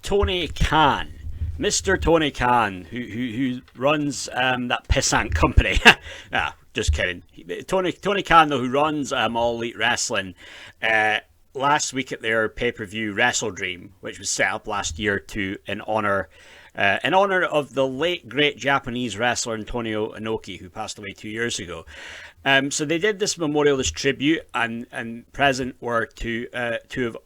Tony Khan, Mr. Tony Khan, who runs that pissant company. Just kidding. Tony Khan, though, who runs All Elite Wrestling. Last week at their pay-per-view Wrestledream, which was set up last year to in honor of the late great Japanese wrestler Antonio Inoki, who passed away 2 years ago. So they did this memorial, this tribute, and present were two of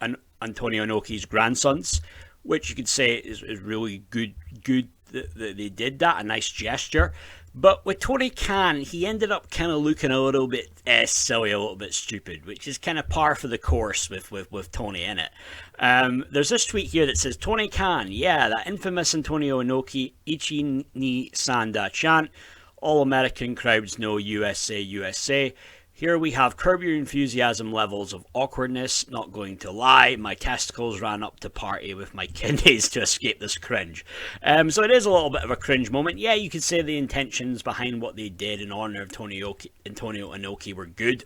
Antonio Inoki's grandsons, which you could say is really good that they did that, a nice gesture. But with Tony Khan, he ended up kind of looking a little bit silly, a little bit stupid, which is kind of par for the course with Tony in it. There's this tweet here that says, Tony Khan, yeah, that infamous Antonio Inoki Ichi ni Sanda chant. All American crowds know USA, USA. Here we have Curb Your Enthusiasm levels of awkwardness. Not going to lie, my testicles ran up to party with my kidneys to escape this cringe. So it is a little bit of a cringe moment. Yeah, you could say the intentions behind what they did in honor of Antonio Inoki were good.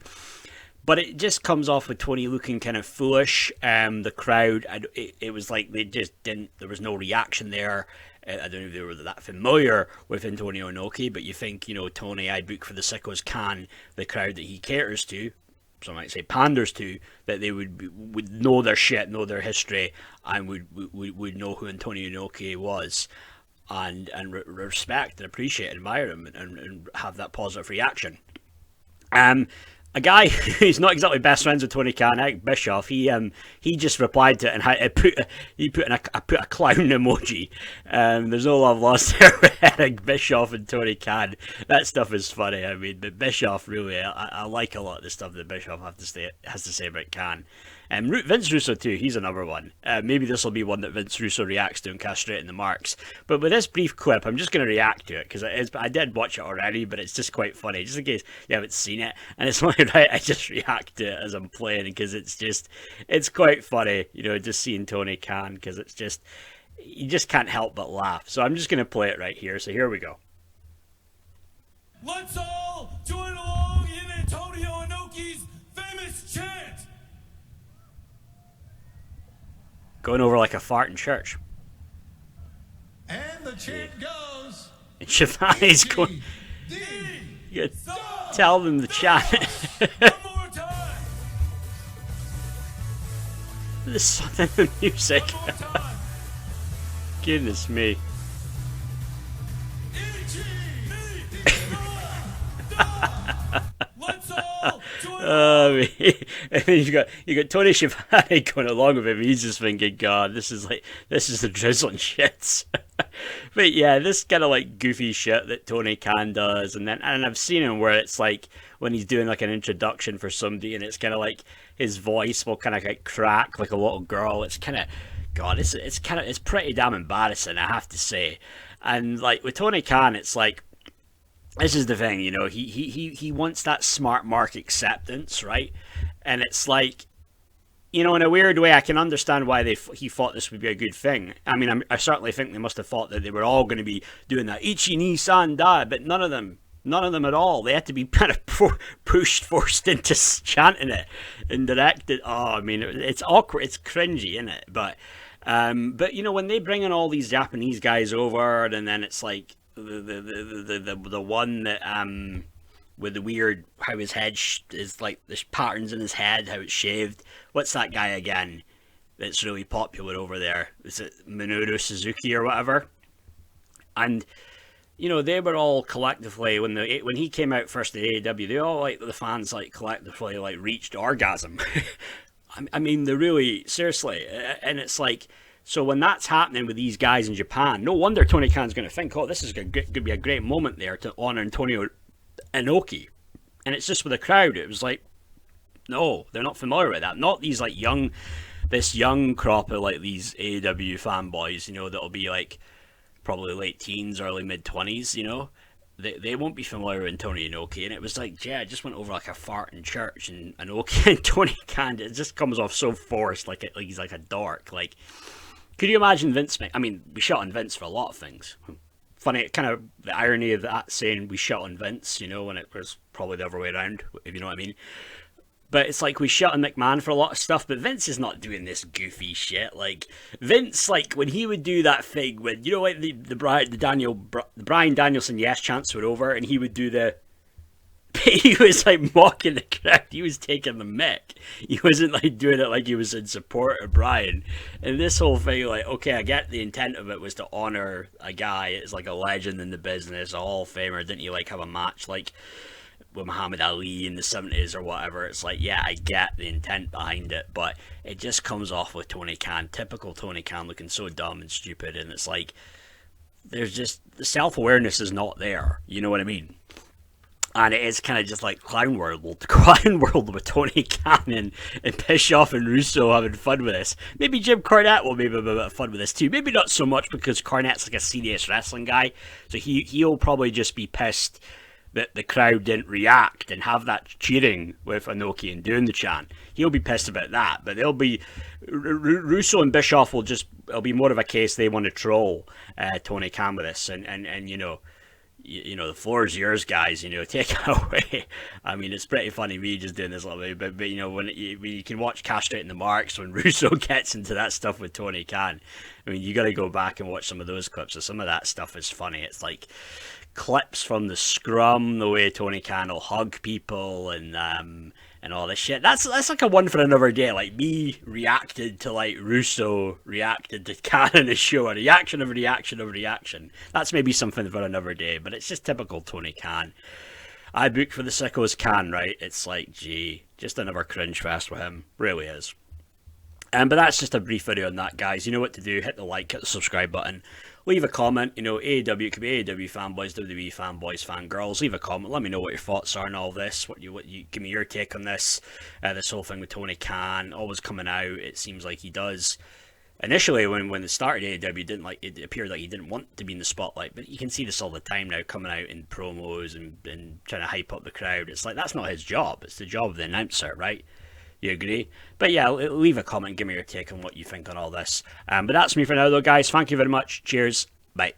But it just comes off with Tony looking kind of foolish. The crowd, it was like they just didn't, there was no reaction there. I don't know if they were that familiar with Antonio Inoki, but you think, Tony, I'd book for the Sickos Can, the crowd that he caters to, some might say panders to, that they would know their shit, know their history, and would know who Antonio Inoki was, and respect and appreciate, admire him, and have that positive reaction. A guy who's not exactly best friends with Tony Khan, Eric Bischoff, he just replied to it and I put a clown emoji. There's no love lost there with Eric Bischoff and Tony Khan. That stuff is funny. I mean, but Bischoff really, I like a lot of the stuff that Bischoff has to say about Khan. Vince Russo too, he's another one. Maybe this will be one that Vince Russo reacts to and castrating the marks. But with this brief clip, I'm just going to react to it, because I did watch it already, but it's just quite funny, just in case you haven't seen it. And it's only right I just react to it as I'm playing, because it's quite funny, just seeing Tony Khan, because you just can't help but laugh. So I'm just going to play it right here, so here we go. Let's all join along in Antonio Inoki's famous chant. Going over like a fart in church. And the chant goes. And Shivani's going. You tell them the chant. One more time. The sun and the music. One more time. Goodness me. Let's all join And then you got Tony Schiavone going along with him. He's just thinking, God, this is the drizzling shits. But yeah, this kind of like goofy shit that Tony Khan does, and I've seen him where it's like when he's doing like an introduction for somebody, and it's kind of like his voice will kind of like crack like a little girl. It's kind of, God, it's pretty damn embarrassing, I have to say. And like with Tony Khan, it's like, this is the thing, he wants that smart mark acceptance, right? And it's like, in a weird way, I can understand why he thought this would be a good thing. I mean, I certainly think they must have thought that they were all going to be doing that Ichi ni san da, but none of them at all. They had to be kind of forced into chanting it and directed. Oh, I mean, it's awkward, it's cringy, isn't it? But when they bring in all these Japanese guys over, and then it's like, the one that with the weird, how his head is like there's patterns in his head, how it's shaved. What's that guy again that's really popular over there? Is it Minoru Suzuki or whatever? And they were all collectively when he came out first at AEW, they all the fans collectively reached orgasm. I mean, they really, seriously, and it's like. So when that's happening with these guys in Japan, no wonder Tony Khan's going to think, oh, this is going to be a great moment there to honor Antonio Inoki. And it's just with the crowd, it was like, no, they're not familiar with that. Not these this young crop of these AEW fanboys, that'll be probably late teens, early mid-20s, They won't be familiar with Antonio Inoki, and it was like, yeah, it just went over like a fart in church, and Inoki and Tony Khan, it just comes off so forced, like he's like a dork, Could you imagine Vince? I mean, we shot on Vince for a lot of things. Funny, kind of the irony of that saying we shot on Vince, when it was probably the other way around, if you know what I mean. But it's like we shut on McMahon for a lot of stuff, but Vince is not doing this goofy shit. Like Vince, like when he would do that thing when, you know, like the Bryan Danielson yes chants were over, and he would do the. He was like mocking the crowd. He was taking the mick. He wasn't like doing it like he was in support of Bryan. And this whole thing, like, okay, I get the intent of it was to honor a guy. It's like a legend in the business, a Hall of Famer. Didn't you like have a match like with Muhammad Ali in the 70s or whatever? It's like, yeah, I get the intent behind it, but it just comes off with Tony Khan, typical Tony Khan, looking so dumb and stupid. And it's like, there's just the self-awareness is not there. You know what I mean? And it is kind of just like Clown World with Tony Khan and Bischoff and Russo having fun with this. Maybe Jim Cornette will maybe have a bit of fun with this too. Maybe not so much because Cornette's like a serious wrestling guy, so he'll probably just be pissed that the crowd didn't react and have that cheering with Inoki and doing the chant. He'll be pissed about that, but they'll be Russo and Bischoff will just, it'll be more of a case they want to troll Tony Khan with this, and you know, the floor is yours, guys. You know, take it away. I mean, it's pretty funny me just doing this little bit, but you know, when you can watch Castrating the Marks when Russo gets into that stuff with Tony Khan. I mean, you got to go back and watch some of those clips. So some of that stuff is funny. It's like clips from the scrum, the way Tony Khan will hug people and all this shit. That's like a one for another day. Like me reacted to like Russo reacted to Khan in the show, a reaction of reaction of reaction. That's maybe something for another day, but it's just typical Tony Khan. I book for the sickos Khan, right? It's like, gee, just another cringe fest with him. Really is. But that's just a brief video on that, guys. You know what to do. Hit the like, hit the subscribe button. Leave a comment. You know, AEW, it could be AEW fanboys, WWE fanboys, fangirls. Leave a comment. Let me know what your thoughts are on all this. What you give me your take on this. This whole thing with Tony Khan always coming out. It seems like he does. Initially, when it started, AEW didn't like it. Appeared like he didn't want to be in the spotlight, but you can see this all the time now, coming out in promos and trying to hype up the crowd. It's like that's not his job. It's the job of the announcer, right? You agree? But yeah, leave a comment, give me your take on what you think on all this. But that's me for now, though, guys. Thank you very much. Cheers. Bye.